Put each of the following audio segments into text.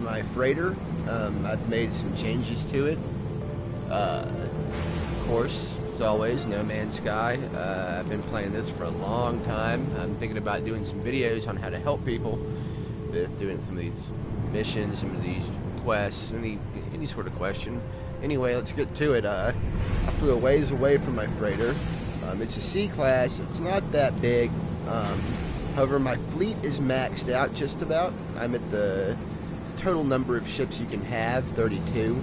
my freighter. I've made some changes to it. Of course, as always, No Man's Sky. I've been playing this for a long time. I'm thinking about doing some videos on how to help people with doing some of these missions, some of these quests, any sort of question. Anyway, let's get to it. I flew a ways away from my freighter. It's a C-class. It's not that big. However, my fleet is maxed out just about. I'm at the total number of ships you can have, 32.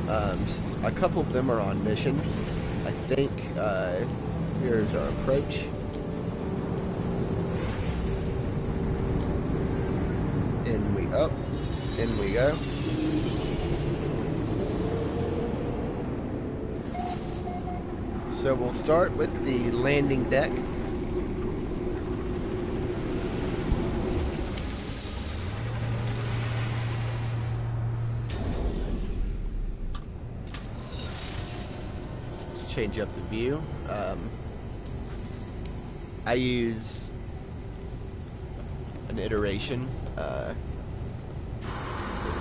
A couple of them are on mission. I think, here's our approach. In we up, in we go. So we'll start with the landing deck. Let's change up the view. I use an iteration, the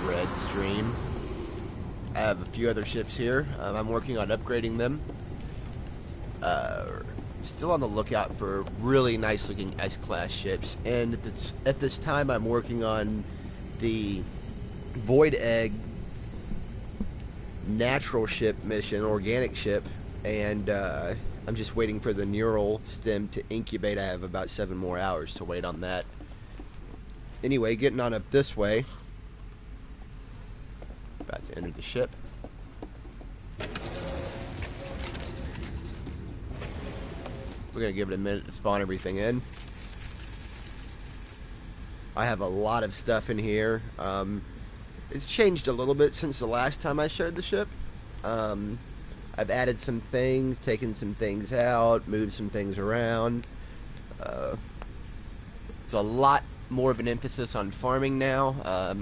red stream. I have a few other ships here. I'm working on upgrading them. Still on the lookout for really nice looking S-class ships, and at this time I'm working on the Void Egg natural ship mission, organic ship, and I'm just waiting for the neural stem to incubate. I have about 7 more hours to wait on that. Anyway, getting on up this way, about to enter the ship. We're going to give it a minute to spawn everything in. I have a lot of stuff in here. It's changed a little bit since the last time I showed the ship. I've added some things, taken some things out, moved some things around. It's a lot more of an emphasis on farming now,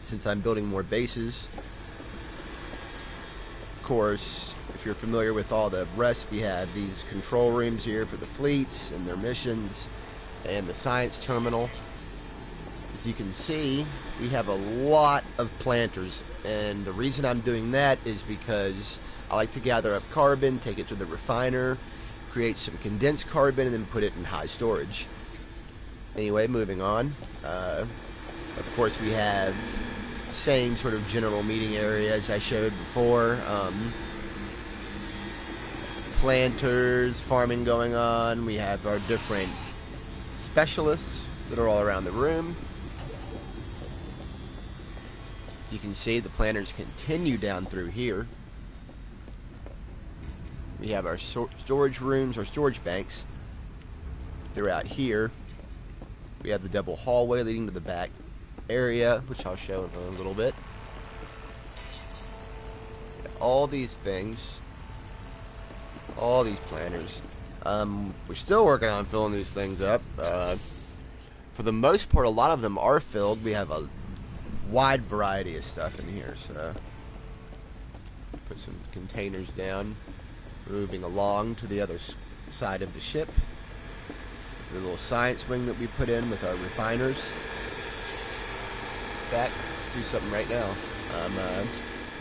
since I'm building more bases. Of course, if you're familiar with all the rest, we have these control rooms here for the fleets and their missions, and the science terminal. As you can see, we have a lot of planters, and the reason I'm doing that is because I like to gather up carbon, take it to the refiner, create some condensed carbon, and then put it in high storage. Anyway, moving on. Of course, we have same sort of general meeting area as I showed before. Planters, farming going on. We have our different specialists that are all around the room. You can see the planters continue down through here. We have our storage rooms, or storage banks. They're out here. We have the double hallway leading to the back area, which I'll show in a little bit. All these things, all these planters. We're still working on filling these things up. For the most part, a lot of them are filled. We have a wide variety of stuff in here. So put some containers down. Moving along to the other side of the ship. The little science wing that we put in with our refiners. In fact, let's do something right now.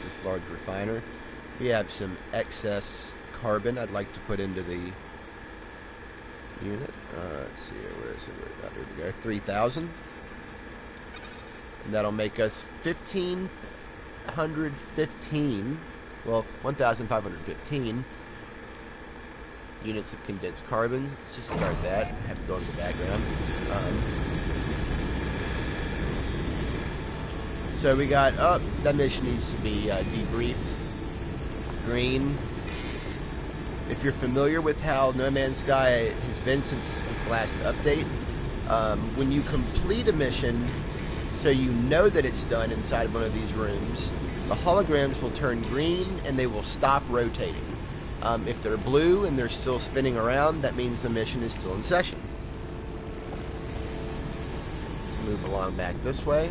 This large refiner. We have some excess carbon I'd like to put into the unit. Let's see here, where is it? There we go, 3,000. And that'll make us 1,515, well, 1,515 units of condensed carbon. Let's just start that. Have it go in the background. So we got, that mission needs to be debriefed. Green. If you're familiar with how No Man's Sky has been since its last update, when you complete a mission, so you know that it's done inside one of these rooms, the holograms will turn green and they will stop rotating. If they're blue and they're still spinning around, that means the mission is still in session. Move along back this way.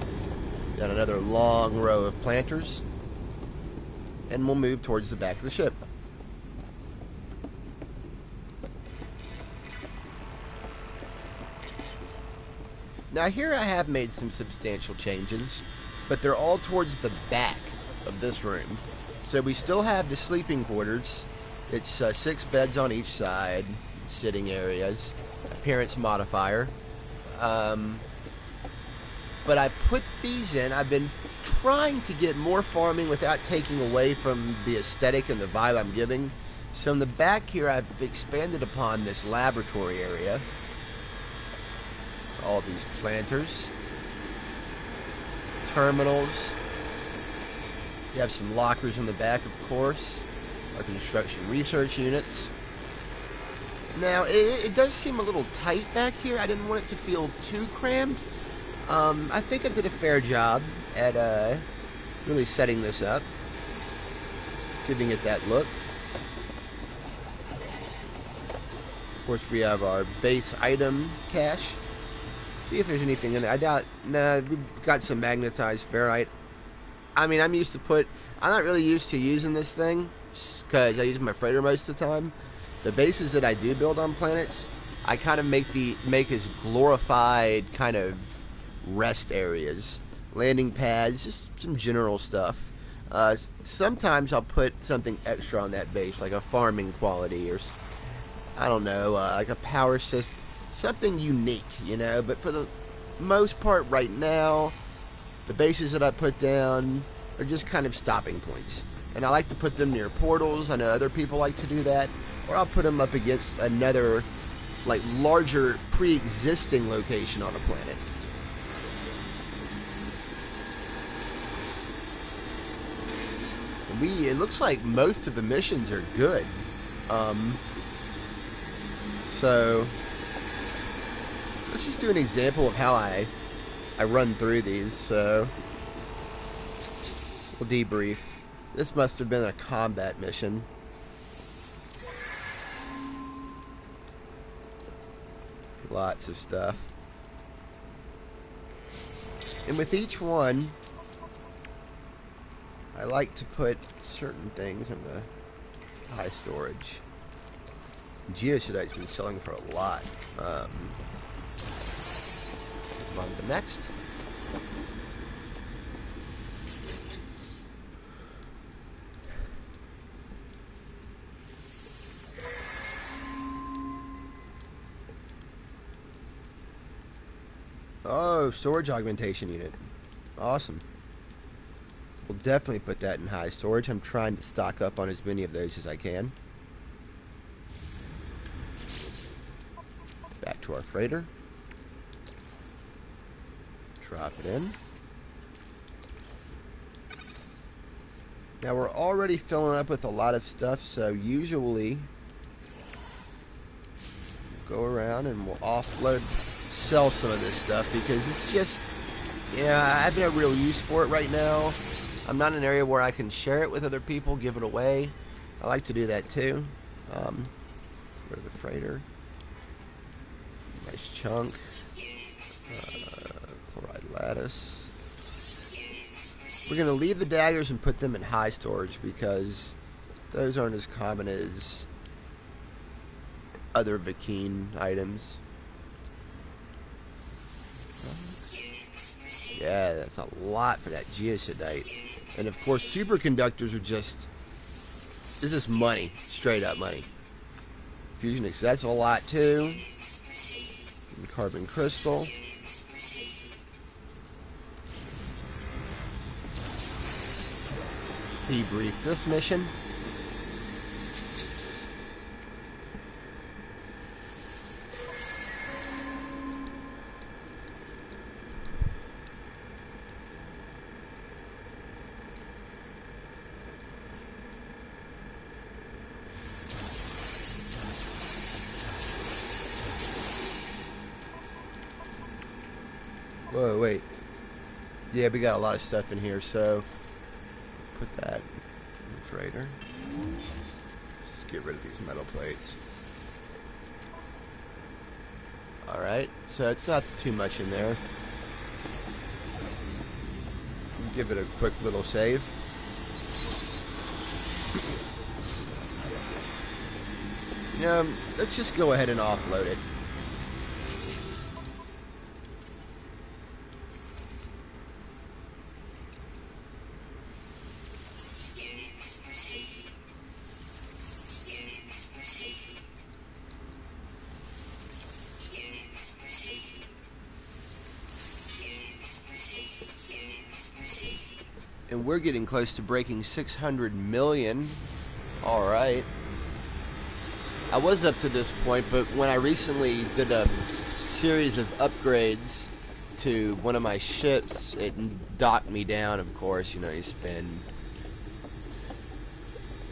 Got another long row of planters. And we'll move towards the back of the ship. Now here I have made some substantial changes. but they're all towards the back of this room. So we still have the sleeping quarters. It's 6 beds on each side, sitting areas, appearance modifier. But I put these in. I've been trying to get more farming without taking away from the aesthetic and the vibe I'm giving. So in the back here, I've expanded upon this laboratory area. All these planters, terminals. You have some lockers in the back, of course. Our construction research units. Now, it does seem a little tight back here. I didn't want it to feel too crammed. I think I did a fair job at really setting this up, giving it that look. Of course, we have our base item cache. See if there's anything in there. I doubt. Nah, we've got some magnetized ferrite. I mean, I'm not really used to using this thing because I use my freighter most of the time. The bases that I do build on planets, I kind of make as glorified kind of rest areas, landing pads, just some general stuff. Sometimes I'll put something extra on that base, like a farming quality, or I don't know, like a power system, something unique, you know. But for the most part, right now, the bases that I put down are just kind of stopping points, and I like to put them near portals. I know other people like to do that, or I'll put them up against another, like, larger pre-existing location on a planet. It looks like most of the missions are good. So let's just do an example of how I run through these. So we'll debrief. This must have been a combat mission. Lots of stuff. And with each one, I like to put certain things in the high storage. Geocidite's been selling for a lot. On to the next. Oh, storage augmentation unit. Awesome. We'll definitely put that in high storage. I'm trying to stock up on as many of those as I can. Back to our freighter. Drop it in. Now we're already filling up with a lot of stuff, so usually we'll go around and we'll offload, sell some of this stuff, because it's just, yeah, I have no real use for it right now. I'm not in an area where I can share it with other people, give it away. I like to do that too. Go to the freighter. Nice chunk. Chloride lattice. We're going to leave the daggers and put them in high storage because those aren't as common as other Vikine items. Yeah, that's a lot for that geocidite. And of course, superconductors are just, this is money, straight up money. Fusion X, that's a lot too. And carbon crystal. Debrief this mission. Whoa, wait. Yeah, we got a lot of stuff in here, so put that in the freighter. Just get rid of these metal plates. Alright, so it's not too much in there. Give it a quick little save. You know, let's just go ahead and offload it. And we're getting close to breaking 600 million. Alright. I was up to this point, but when I recently did a series of upgrades to one of my ships, it docked me down, of course. You know, you spend...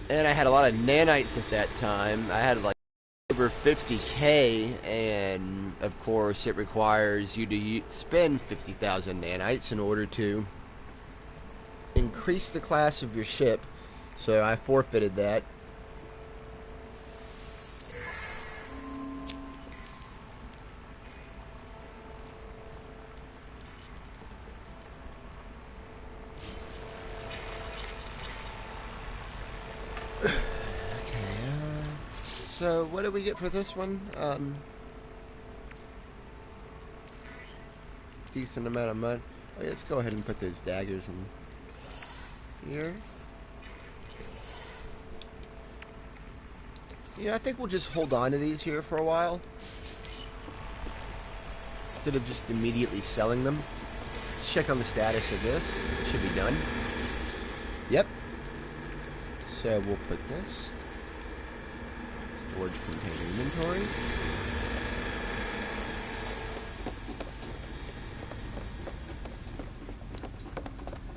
And I had a lot of nanites at that time. I had like over 50k, and of course it requires you to spend 50,000 nanites in order to increase the class of your ship. So I forfeited that. So what did we get for this one? Decent amount of mud. Oh, yeah, let's go ahead and put those daggers in here. Yeah, I think we'll just hold on to these here for a while, instead of just immediately selling them. Let's check on the status of this. It should be done. Yep. So we'll put this. Storage container inventory.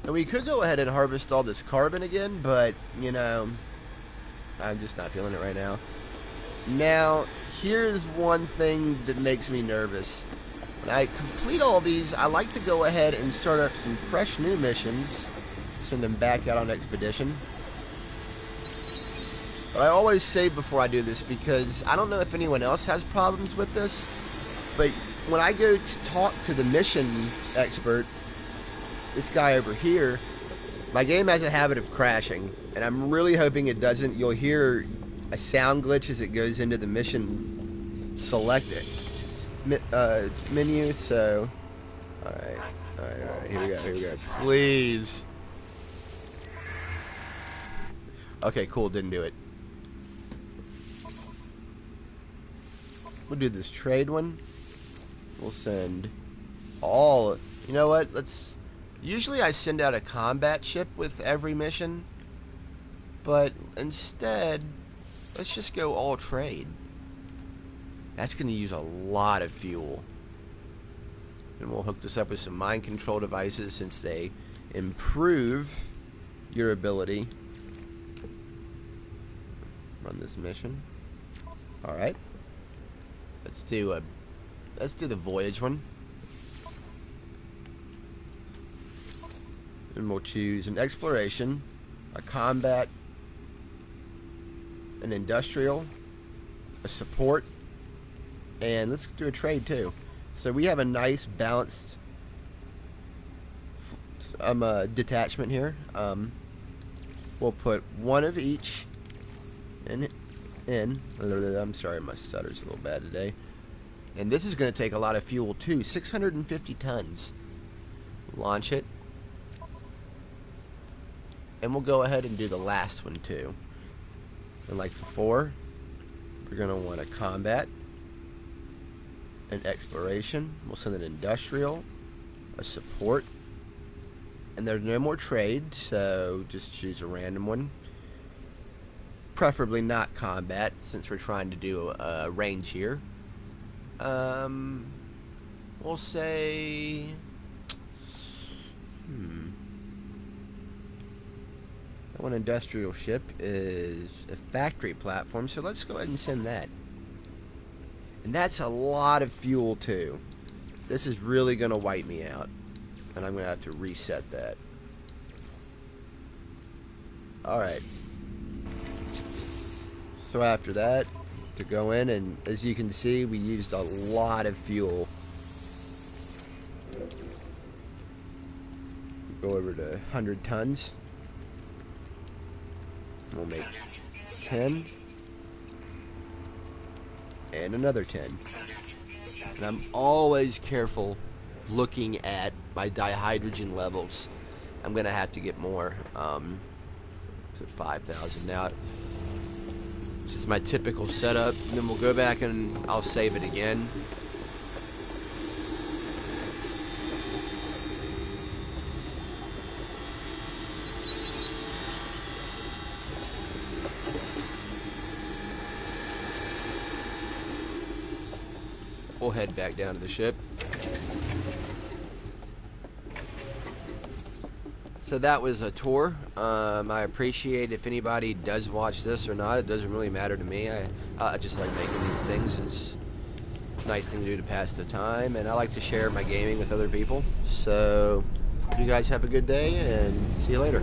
And we could go ahead and harvest all this carbon again, but, you know, I'm just not feeling it right now. Now, here's one thing that makes me nervous. When I complete all these, I like to go ahead and start up some fresh new missions, send them back out on expedition. But I always save before I do this, because I don't know if anyone else has problems with this, but when I go to talk to the mission expert, this guy over here, my game has a habit of crashing, and I'm really hoping it doesn't. You'll hear a sound glitch as it goes into the mission selected menu. So, alright, here we go, please. Okay, cool, didn't do it. We'll do this trade one. We'll send all... You know what? Let's... Usually I send out a combat ship with every mission. But instead, let's just go all trade. That's going to use a lot of fuel. And we'll hook this up with some mind control devices, since they improve your ability. Run this mission. Alright. Let's do the voyage one. And we'll choose an exploration, a combat, an industrial, a support, and let's do a trade too. So we have a nice balanced detachment here. We'll put one of each in. I'm sorry, my stutter's a little bad today. And this is going to take a lot of fuel too. 650 tons. Launch it. And we'll go ahead and do the last one too. And like before, we're going to want a combat, an exploration. We'll send an industrial, a support. And there's no more trade, so just choose a random one. Preferably not combat, since we're trying to do a range here. We'll say... That one industrial ship is a factory platform, so let's go ahead and send that. And that's a lot of fuel too. This is really going to wipe me out. And I'm going to have to reset that. Alright. So after that, to go in, and as you can see, we used a lot of fuel. Go over to 100 tons. We'll make 10. And another 10. And I'm always careful looking at my dihydrogen levels. I'm going to have to get more. It's at 5,000 now. Just my typical setup, and then we'll go back and I'll save it again. head back down to the ship. So that was a tour. I appreciate if anybody does watch this or not. It doesn't really matter to me. I just like making these things. It's a nice thing to do to pass the time, and I like to share my gaming with other people. So you guys have a good day, and see you later.